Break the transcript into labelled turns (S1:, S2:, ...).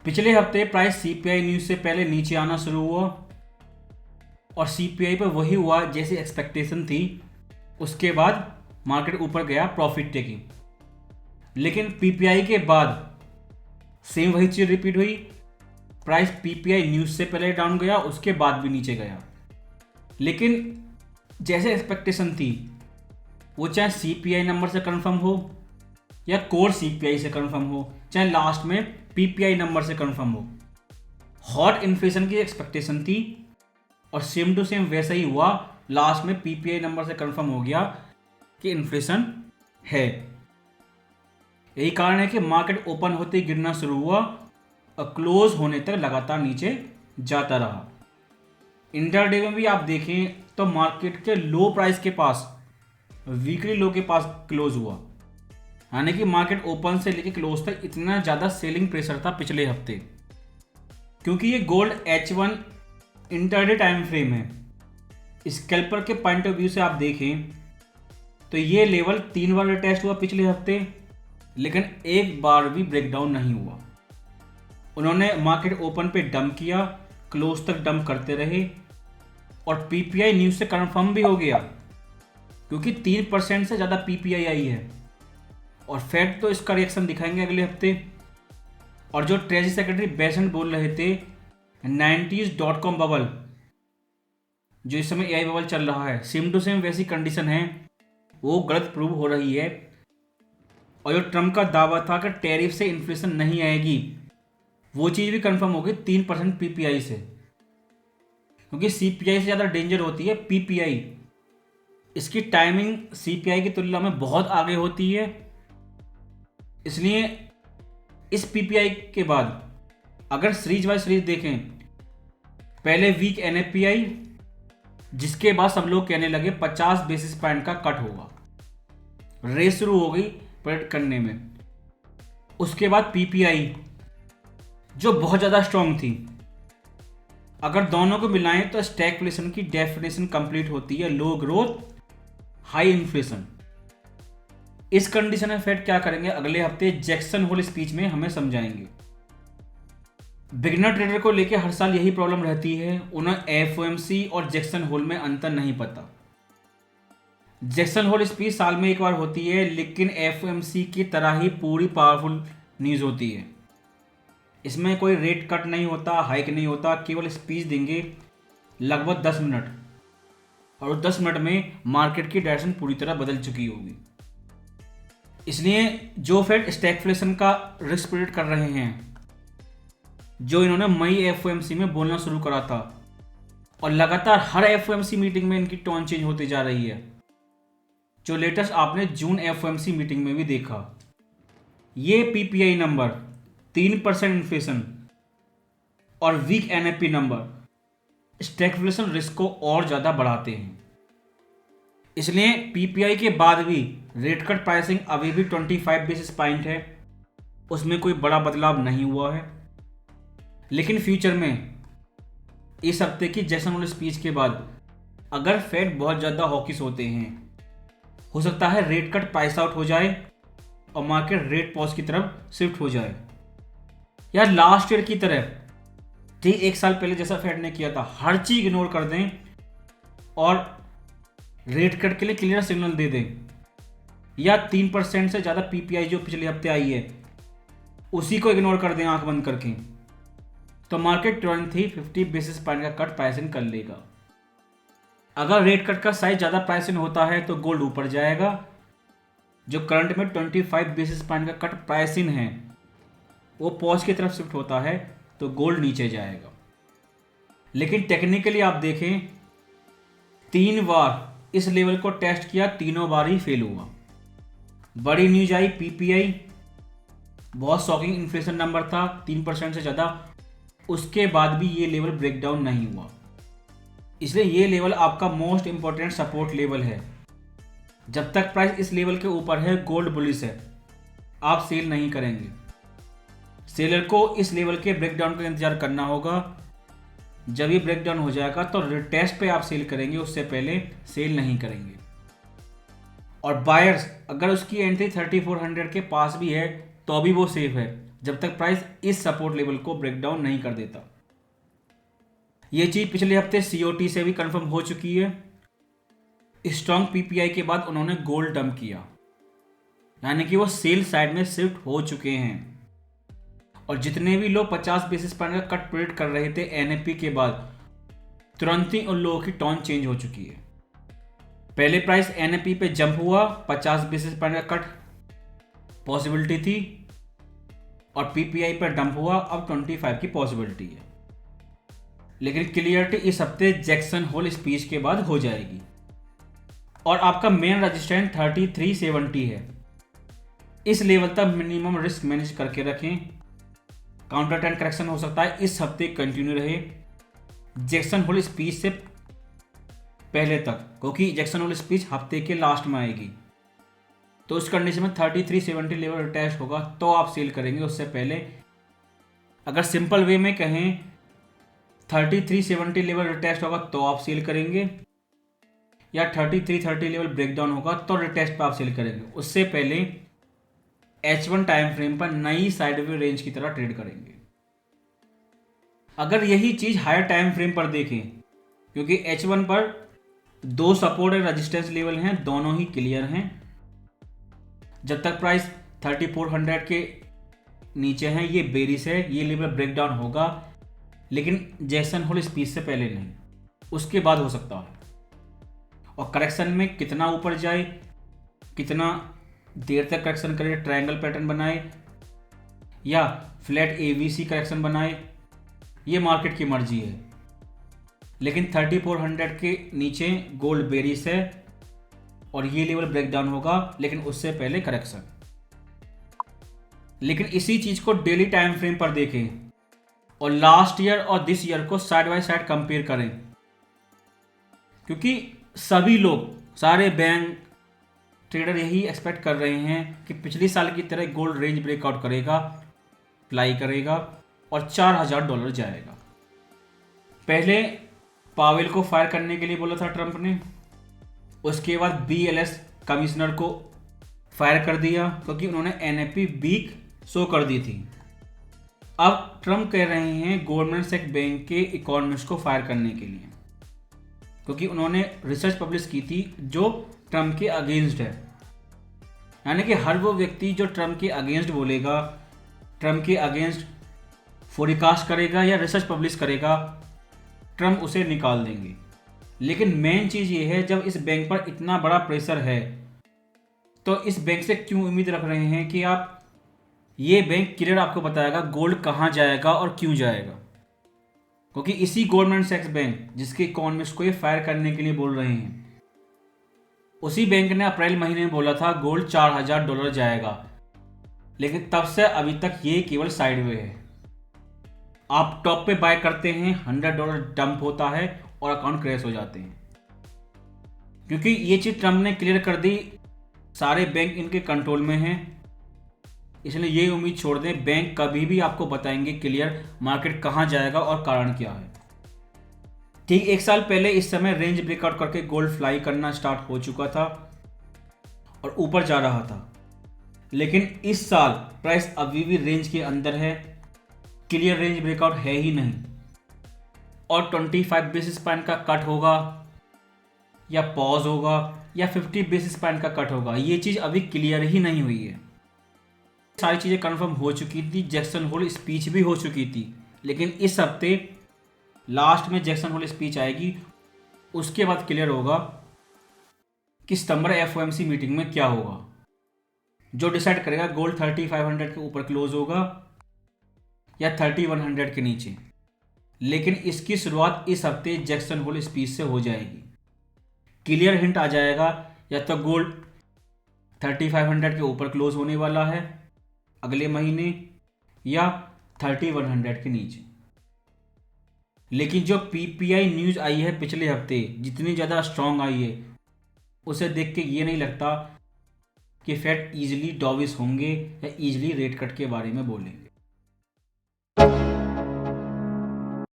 S1: पिछले हफ्ते price CPI news से पहले नीचे आना शुरू हुआ और सीपीआई पर वही हुआ जैसी एक्सपेक्टेशन थी। उसके बाद मार्केट ऊपर गया प्रॉफिट टेकिंग, लेकिन पीपीआई के बाद सेम वही चीज़ रिपीट हुई। प्राइस पीपीआई न्यूज से पहले डाउन गया, उसके बाद भी नीचे गया, लेकिन जैसे एक्सपेक्टेशन थी वो चाहे सीपीआई नंबर से कंफर्म हो या कोर सीपीआई से कंफर्म हो, चाहे लास्ट में पीपीआई नंबर से कंफर्म हो, हॉट इन्फ्लेशन की एक्सपेक्टेशन थी और सेम टू सेम वैसा ही हुआ। लास्ट में पीपीआई नंबर से कंफर्म हो गया कि इन्फ्लेशन है। यही कारण है कि मार्केट ओपन होते ही गिरना शुरू हुआ और क्लोज होने तक लगातार नीचे जाता रहा। इंटरडे में भी आप देखें तो मार्केट के लो प्राइस के पास, वीकली लो के पास क्लोज हुआ, यानी कि मार्केट ओपन से लेकर क्लोज तक इतना ज़्यादा सेलिंग प्रेशर था पिछले हफ्ते। क्योंकि ये gold H1 intraday time frame है, स्कैल्पर के पॉइंट ऑफ व्यू से आप देखें तो ये लेवल 3 बार टेस्ट हुआ पिछले हफ्ते, लेकिन एक बार भी ब्रेकडाउन नहीं हुआ। उन्होंने मार्केट ओपन पे डंप किया, क्लोज तक डंप करते रहे और पीपीआई न्यूज से कंफर्म भी हो गया क्योंकि 3% से ज़्यादा पीपीआई आई है और फेड तो इसका रिएक्शन दिखाएंगे अगले हफ्ते। और जो ट्रेजरी सेक्रेटरी बेसेंट बोल रहे थे 90s.com बबल, जो इस समय एआई बबल चल रहा है, सेम टू सेम वैसी कंडीशन है, वो गलत प्रूव हो रही है। और जो ट्रम्प का दावा था कि टैरिफ से इन्फ्लेशन नहीं आएगी, वो चीज़ भी कंफर्म हो गई 3% पीपीआई से, क्योंकि सीपीआई से ज़्यादा डेंजर होती है पीपीआई। इसकी टाइमिंग सीपीआई की तुलना में बहुत आगे होती है, इसलिए इस पीपीआई के बाद अगर सीरीज बाय सीरीज देखें, पहले वीक एनएफपीआई, जिसके बाद सब लोग कहने लगे 50 बेसिस पॉइंट का कट होगा, रेस शुरू हो गई प्रेडिक्ट करने में। उसके बाद पीपीआई जो बहुत ज़्यादा स्ट्रॉन्ग थी, अगर दोनों को मिलाएं तो स्टैगफ्लेशन की डेफिनेशन कंप्लीट होती है, लो ग्रोथ हाई इन्फ्लेशन। इस कंडीशन में फेड क्या करेंगे अगले हफ्ते जैक्सन होल स्पीच में हमें समझाएंगे। बिगिनर ट्रेडर को लेकर हर साल यही प्रॉब्लम रहती है, उन्हें एफओएमसी और जैक्सन होल में अंतर नहीं पता। जैक्सन होल स्पीच साल में एक बार होती है, लेकिन एफओएमसी की तरह ही पूरी पावरफुल न्यूज़ होती है। इसमें कोई रेट कट नहीं होता, हाइक नहीं होता, केवल स्पीच देंगे लगभग 10 मिनट, और उस 10 मिनट में मार्केट की डायरेक्शन पूरी तरह बदल चुकी होगी। इसलिए जो फेड स्टैगफ्लेशन का रिस्क प्रेडिक्ट कर रहे हैं, जो इन्होंने मई एफओएमसी में बोलना शुरू करा था, और लगातार हर एफओएमसी मीटिंग में इनकी टोन चेंज होती जा रही है, जो लेटेस्ट आपने जून एफओएमसी मीटिंग में भी देखा। ये पीपीआई नंबर 3% इन्फ्लेशन और weak NFP number stagflation risk को और ज़्यादा बढ़ाते हैं। इसलिए पीपीआई के बाद भी रेट कट प्राइसिंग अभी भी 25 बेसिस पॉइंट है, उसमें कोई बड़ा बदलाव नहीं हुआ है। लेकिन फ्यूचर में इस हफ्ते की जैक्सन होल स्पीच के बाद अगर फेड बहुत ज़्यादा हॉकिश होते हैं, हो सकता है रेट कट प्राइस आउट हो जाए और मार्केट रेट पॉज की तरफ शिफ्ट हो जाए, या लास्ट ईयर की तरह ठीक एक साल पहले जैसा फेड ने किया था, हर चीज़ इग्नोर कर दें और रेट कट के लिए क्लियर सिग्नल दे दें, या 3% से ज़्यादा पीपीआई जो पिछले हफ्ते आई है उसी को इग्नोर कर दें आंख बंद करके, तो मार्केट तुरंत ही 50 बेसिस पॉइंट का कट प्राइसिंग कर लेगा। अगर रेट कट का साइज ज़्यादा प्राइसिंग होता है तो गोल्ड ऊपर जाएगा। जो करंट में 25 बेसिस पॉइंट का कट प्राइसिंग है वो पॉज की तरफ शिफ्ट होता है तो गोल्ड नीचे जाएगा। लेकिन टेक्निकली आप देखें, 3 बार इस लेवल को टेस्ट किया, तीनों बार ही फेल हुआ। बड़ी न्यूज आई पीपीआई, बहुत शॉकिंग इन्फ्लेशन नंबर था 3% से ज़्यादा, उसके बाद भी ये लेवल ब्रेकडाउन नहीं हुआ। इसलिए ये लेवल आपका मोस्ट इंपॉर्टेंट सपोर्ट लेवल है। जब तक प्राइस इस लेवल के ऊपर है गोल्ड बुलिश है, आप सेल नहीं करेंगे। सेलर को इस लेवल के ब्रेकडाउन का इंतजार करना होगा। जब ये ब्रेकडाउन हो जाएगा तो रिटेस्ट पे आप सेल करेंगे, उससे पहले सेल नहीं करेंगे। और बायर्स अगर उसकी एंट्री 3400 के पास भी है तो भी वो सेफ है, जब तक प्राइस इस सपोर्ट लेवल को ब्रेक डाउन नहीं कर देता। ये चीज पिछले हफ्ते COT से भी कंफर्म हो चुकी है। स्ट्रॉन्ग PPI के बाद उन्होंने गोल्ड डंप किया, यानी कि वो सेल साइड में शिफ्ट हो चुके हैं। और जितने भी लोग 50 बेसिस पॉइंट का कट प्रेडिक्ट कर रहे थे NFP के बाद, तुरंत ही उन लोगों की टोन चेंज हो चुकी है। पहले प्राइस NFP पे जंप हुआ, 50 बेसिस पॉइंट का कट पॉसिबिलिटी थी, और PPI पर डंप हुआ, अब 25 की पॉसिबिलिटी है। लेकिन क्लियरिटी इस हफ्ते जैक्सन होल स्पीच के बाद हो जाएगी। और आपका मेन रजिस्टेंस 3370 है। इस लेवल तक मिनिमम रिस्क मैनेज करके रखें। काउंटर ट्रेंड करेक्शन हो सकता है इस हफ्ते कंटिन्यू रहे जैक्सन होल स्पीच से पहले तक, क्योंकि जैक्सन होल स्पीच हफ्ते के लास्ट में आएगी। तो उस कंडीशन में 3370 लेवल रिटेस्ट होगा तो आप सेल करेंगे। उससे पहले अगर सिंपल वे में कहें 3370 लेवल रिटेस्ट होगा तो आप सेल करेंगे, या 3330 लेवल ब्रेकडाउन होगा तो रिटेस्ट पर आप सेल करेंगे। उससे पहले H1 टाइम फ्रेम पर नई साइडवे रेंज की तरह ट्रेड करेंगे। अगर यही चीज हायर टाइम फ्रेम पर देखें, क्योंकि H1 पर 2 सपोर्ट और रेजिस्टेंस लेवल हैं, दोनों ही क्लियर हैं। जब तक प्राइस 3400 के नीचे है ये बेरिश है, ये लेवल ब्रेकडाउन होगा, लेकिन जैक्सन होल स्पीच से पहले नहीं, उसके बाद हो सकता है। और करेक्शन में कितना ऊपर जाए, कितना देर तक करेक्शन करे, ट्रायंगल पैटर्न बनाए या फ्लैट ABC करेक्शन बनाए, ये मार्केट की मर्जी है। लेकिन 3400 के नीचे गोल्ड बेरिश है और ये लेवल ब्रेकडाउन होगा, लेकिन उससे पहले करेक्शन। लेकिन इसी चीज को डेली टाइम फ्रेम पर देखें और लास्ट ईयर और दिस ईयर को साइड बाय साइड कंपेयर करें, क्योंकि सभी लोग, सारे बैंक ट्रेडर यही एक्सपेक्ट कर रहे हैं कि पिछली साल की तरह गोल्ड रेंज ब्रेकआउट करेगा, अप्लाई करेगा और $4000 जाएगा। पहले पावेल को फायर करने के लिए बोला था ट्रंप ने, उसके बाद BLS कमिश्नर को फायर कर दिया क्योंकि उन्होंने NFP वीक शो कर दी थी। अब ट्रंप कह रहे हैं गोल्डमैन सैक्स बैंक के इकोनॉमिस्ट को फायर करने के लिए, क्योंकि उन्होंने रिसर्च पब्लिश की थी जो ट्रंप के अगेंस्ट है। यानी कि हर वो व्यक्ति जो ट्रंप के अगेंस्ट बोलेगा, ट्रंप के अगेंस्ट फोरकास्ट करेगा या रिसर्च पब्लिश करेगा, ट्रंप उसे निकाल देंगे। लेकिन मेन चीज़ ये है, जब इस बैंक पर इतना बड़ा प्रेशर है तो इस बैंक से क्यों उम्मीद रख रहे हैं कि आप, ये बैंक क्लियर आपको बताएगा गोल्ड कहाँ जाएगा और क्यों जाएगा। क्योंकि इसी गोल्डमैन सैक्स बैंक जिसके इकोनॉमिस्ट को ये फायर करने के लिए बोल रहे हैं, उसी बैंक ने अप्रैल महीने में बोला था गोल्ड $4000 जाएगा, लेकिन तब से अभी तक ये केवल साइडवे है। आप टॉप पे बाय करते हैं, $100 डंप होता है और अकाउंट क्रैश हो जाते हैं। क्योंकि ये चीज ट्रंप ने क्लियर कर दी, सारे बैंक इनके कंट्रोल में हैं, इसलिए ये उम्मीद छोड़ दें, बैंक कभी भी आपको बताएंगे क्लियर मार्केट कहाँ जाएगा और कारण क्या है। ठीक 1 साल पहले इस समय रेंज ब्रेकआउट करके गोल्ड फ्लाई करना स्टार्ट हो चुका था और ऊपर जा रहा था। लेकिन इस साल प्राइस अभी भी रेंज के अंदर है, क्लियर रेंज ब्रेकआउट है ही नहीं। और 25 बेसिस पॉइंट का कट होगा या पॉज होगा या 50 बेसिस पॉइंट का कट होगा, ये चीज़ अभी क्लियर ही नहीं हुई है। सारी चीज़ें कंफर्म हो चुकी थी, जैक्सन होल स्पीच भी हो चुकी थी, लेकिन इस हफ्ते लास्ट में जैक्सन होल स्पीच आएगी, उसके बाद क्लियर होगा कि सितंबर FOMC मीटिंग में क्या होगा, जो डिसाइड करेगा गोल्ड 3500 के ऊपर क्लोज होगा या 3100 के नीचे। लेकिन इसकी शुरुआत इस हफ्ते जैक्सन होल स्पीच से हो जाएगी। क्लियर हिंट आ जाएगा, या तो गोल्ड 3500 के ऊपर क्लोज होने वाला है अगले महीने या 3100 के नीचे। लेकिन जो PPI न्यूज़ आई है पिछले हफ्ते, जितनी ज़्यादा स्ट्रॉन्ग आई है, उसे देख के ये नहीं लगता कि फेड ईजिली डॉविश होंगे या ईजिली रेट कट के बारे में बोलेंगे।